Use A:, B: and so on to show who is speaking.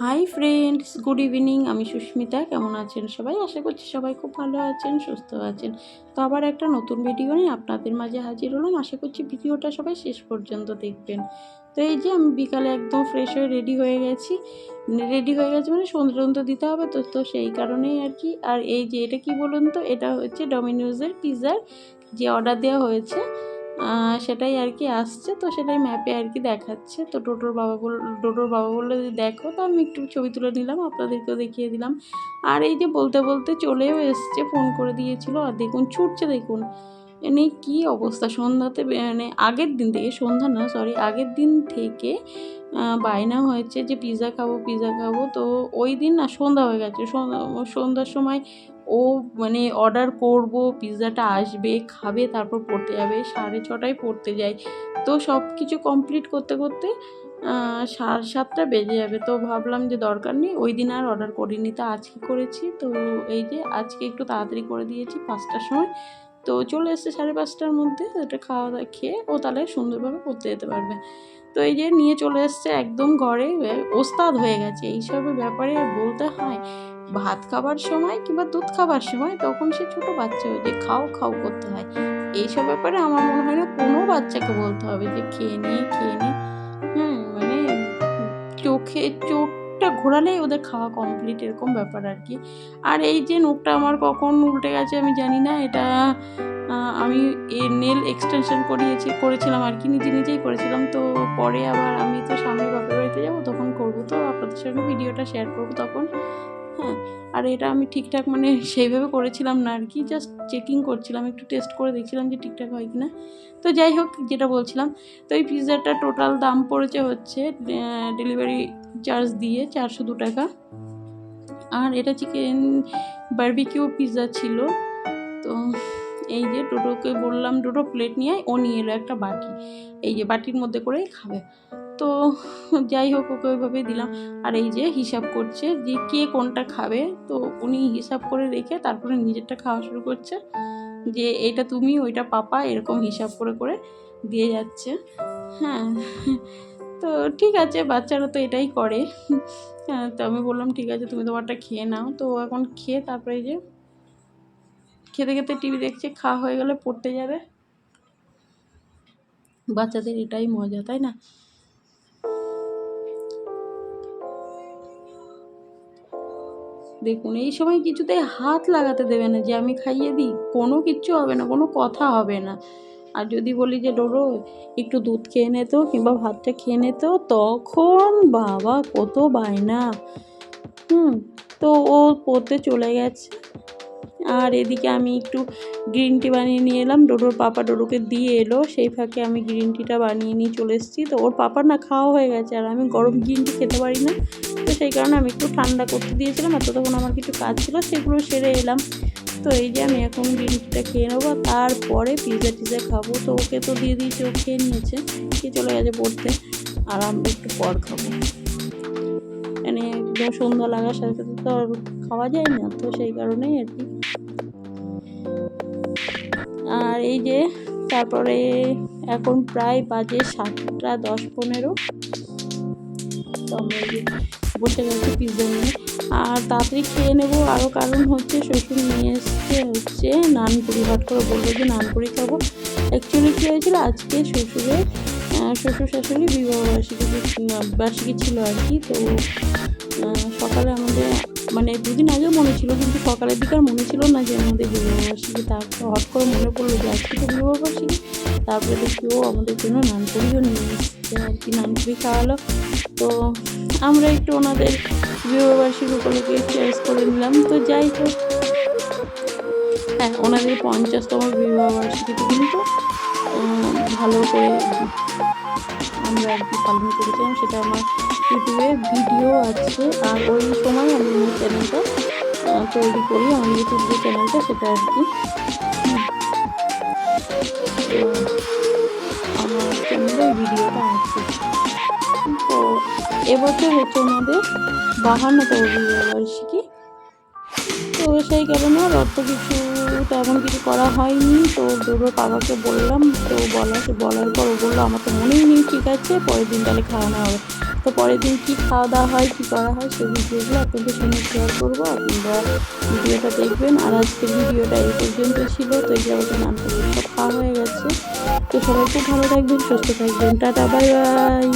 A: Hi friends, good evening. আমি সুস্মিতা। কেমন আছেন সবাই? আশা করছি সবাই খুব ভালো আছেন, সুস্থ আছেন। তো আবার একটা নতুন ভিডিও নিয়ে আপনাদের মাঝে হাজির হলাম। আশা করছি ভিডিওটা সবাই শেষ পর্যন্ত দেখবেন। তো এই যে আমি বিকালে একদম ফ্রেশ হয়ে রেডি হয়ে গেছি মানে সন্ধ্যা দিতে হবে, তো সেই কারণেই আর কি। আর এই যে এটা কি বলুন তো, এটা হচ্ছে ডমিনোজের পিৎজার যে অর্ডার দেওয়া হয়েছে, সেটাই আর কি আসছে। তো সেটাই ম্যাপে আর কি দেখাচ্ছে। তো টোটোর বাবা বললো যে দেখো, তো আমি একটু ছবি তুলে নিলাম, আপনাদেরকেও দেখিয়ে দিলাম। আর এই যে বলতে বলতে চলেও এসছে, ফোন করে দিয়েছিল। আর দেখুন ছুটছে, দেখুন মানে কি অবস্থা। সন্ধ্যাতে মানে আগের দিন থেকে, সন্ধ্যা না সরি, আগের দিন থেকে বায়না হয়েছে যে পিৎজা খাবো। তো ওই দিন না সন্ধ্যা হয়ে গেছে, সন্ধ্যার সময় ও মানে অর্ডার করব, পিৎজাটা আসবে, খাবে, তারপর পড়তে যাবে। 6:30টায় পড়তে যায়। তো সব কিছু কমপ্লিট করতে করতে 7:30 বেজে যাবে। তো ভাবলাম যে দরকার নেই, ওই দিন আর অর্ডার করিনি, তো আজকে করেছি। তো এই যে আজকে একটু তাড়াতাড়ি করে দিয়েছি 5টার সময়। তো চলে এসছে 5:30টার মধ্যে। এটা খাওয়া দাওয়া খেয়ে ও তাহলে সুন্দরভাবে পড়তে যেতে পারবে। তো এই যে নিয়ে চলে এসছে একদম ঘরে। ওস্তাদ হয়ে গেছে এইসবের ব্যাপারে, বলতে হয় ভাত খাবার সময় কিংবা দুধ খাবার সময়, তখন সে ছোটো বাচ্চা হয়ে যে খাও খাও করতে হয়। এইসব ব্যাপারে আমার মনে হয় না কোনো বাচ্চাকে বলতে হবে যে খেয়ে নে। মানে চোখটা ঘোরালেই ওদের খাওয়া কমপ্লিট, এরকম ব্যাপার আর কি। আর এই যে নখটা আমার কখন উল্টে গেছে আমি জানি না। এটা আমি নেল এক্সটেনশন করেছিলাম আর কি, নিজেই করেছিলাম। তো পরে আবার আমি তো সামনের বাপের বাড়িতে যাবো, তখন করবো, তো আপনাদের সঙ্গে ভিডিওটা শেয়ার করবো তখন। হ্যাঁ, আর এটা আমি ঠিকঠাক মানে সেইভাবে করেছিলাম না আর কি, জাস্ট চেকিং করছিলাম, একটু টেস্ট করে দেখছিলাম যে ঠিকঠাক হয় কি না। তো যাই হোক, যেটা বলছিলাম, তো এই পিৎজাটা টোটাল দাম পড়েছে হচ্ছে ডেলিভারি চার্জ দিয়ে 402 টাকা। আর এটা চিকেন বারবিকিউ পিৎজা ছিল। তো এই যে টোটোকে বললাম দুটো প্লেট নিয়ে আয়, ও নিয়ে এলো একটা বাটি, এই যে বাটির মধ্যে করেই খাবে। তো যাই হোক, ওকে ওইভাবেই দিলাম। আর এই যে হিসাব করছে যে কে কোনটা খাবে, তো উনি হিসাব করে রেখে তারপরে নিজেরটা খাওয়া শুরু করছে, যে এইটা তুমি, ওইটা পাপা, এরকম হিসাব করে করে দিয়ে যাচ্ছে। হ্যাঁ, তো ঠিক আছে, বাচ্চারা তো এটাই করে। হ্যাঁ, তো আমি বললাম ঠিক আছে, তুমি তোমারটা খেয়ে নাও। তো এখন খেয়ে তারপরে এই যে খেতে খেতে টিভি দেখছে, খাওয়া হয়ে গেলে পড়তে যাবে। বাচ্চাদের এটাই মজা, তাই না? দেখুন, এই সময় কিছুতেই হাত লাগাতে দেবে না যে আমি খাইয়ে দিই, কোনো কিচ্ছু হবে না, কোনো কথা হবে না। আর যদি বলি যে ডোরো একটু দুধ খেয়ে নে তো, কিংবা ভাতটা খেয়ে নে তো, তখন বাবা কত বায়না। তো ও পড়তে চলে গেছে। আর এদিকে আমি একটু গ্রিন টি বানিয়ে নিয়ে এলাম, ডোডোর পাপা ডোডোকে দিয়ে এলো, সেই ফাঁকে আমি গ্রিন টিটা বানিয়ে নিয়ে চলে এসেছি। তো ওর পাপার না খাওয়া হয়ে গেছে, আর আমি গরম গ্রিন টি খেতে পারি না, তো সেই কারণে আমি একটু ঠান্ডা করতে দিয়েছিলাম। আর তখন আমার কিছু কাজ ছিল, সেগুলো সেরে এলাম। তো এই যে আমি এখন গ্রিন টিটা খেয়ে নেবো, তারপরে পিৎজা খাবো। তো ওকে তো দিয়ে দিয়েছি, ও খেয়ে নিয়েছে, খেয়ে চলে গেছে পড়তে। আর আমরা একটু পর খাবো, মানে একদম সন্ধ্যা লাগার সাথে সাথে তো আর খাওয়া যায় না, তো সেই কারণেই আর কি। আর এই যে তারপরে এখন প্রায় বাজে 7:10-15। তো আমরা এই যে বসে গেছি পিৎজা নিয়ে, আর তাড়াতাড়ি খেয়ে নেবো। আরও কারণ হচ্ছে শ্বশুর নিয়ে এসছে হচ্ছে নানপুরি, হট করে বললো যে নানপুরি খাবো। অ্যাকচুয়ালি কী হয়েছিল, আজকে শ্বশুর শাশুড়ি বার্ষিকী ছিল আর কি। তো সকালে আমাদের মানে দুদিন আগেও মনে ছিল, কিন্তু সকালের দিকে আর মনে ছিল না যে আমাদের বিবাহবার্ষিকী। তারপর হট করে মনে পড়লো যে আজকে তো বিবাহবার্ষিকী। তারপরে দেখি ও আমাদের জন্য নানপুরিও নিয়ে এসছে আর কি, নানপুরি খাওয়ালো। তো আমরা একটু ওনাদের বিবাহবার্ষিকী উপলক্ষে চেঞ্জ করে নিলাম। তো যাই হোক, হ্যাঁ, ওনাদের 50তম বিবাহবার্ষিকীতে কিন্তু ভালো করে আমরা আর কি পালন করেছিলাম, সেটা আমার ইউটিউবে ভিডিও আছে। আর ওই সময় আমি আমার চ্যানেলটা তৈরি করি, আমার ইউটিউব যে চ্যানেলটা, সেটা আর কি আমার চ্যানেলে ভিডিওটা আছে। তো এবছর হচ্ছে ওনাদের 52তম বিবাহবার্ষিকী। তো সেই কারণে আর অত কিছু তো এমন কিছু করা হয়নি। তো ডোডোর বাবাকে বললাম, তো বলার পর ও বললো আমার তো মনেই নেই, ঠিক আছে পরের দিন তাহলে খাওয়ানো হবে। তো পরের দিন কী খাওয়া দাওয়া হয়, কী করা হয় সেই ভিডিওগুলো আপনাদের সঙ্গে শেয়ার করবো, আপনারা ভিডিওটা দেখবেন। আর আজকের ভিডিওটা এই পর্যন্ত ছিল। তো এই যাবো নানটা সব খাওয়া হয়ে গেছে। তো সবাই খুব ভালো থাকবেন, সুস্থ থাকবেন, টাটা বাই বাই।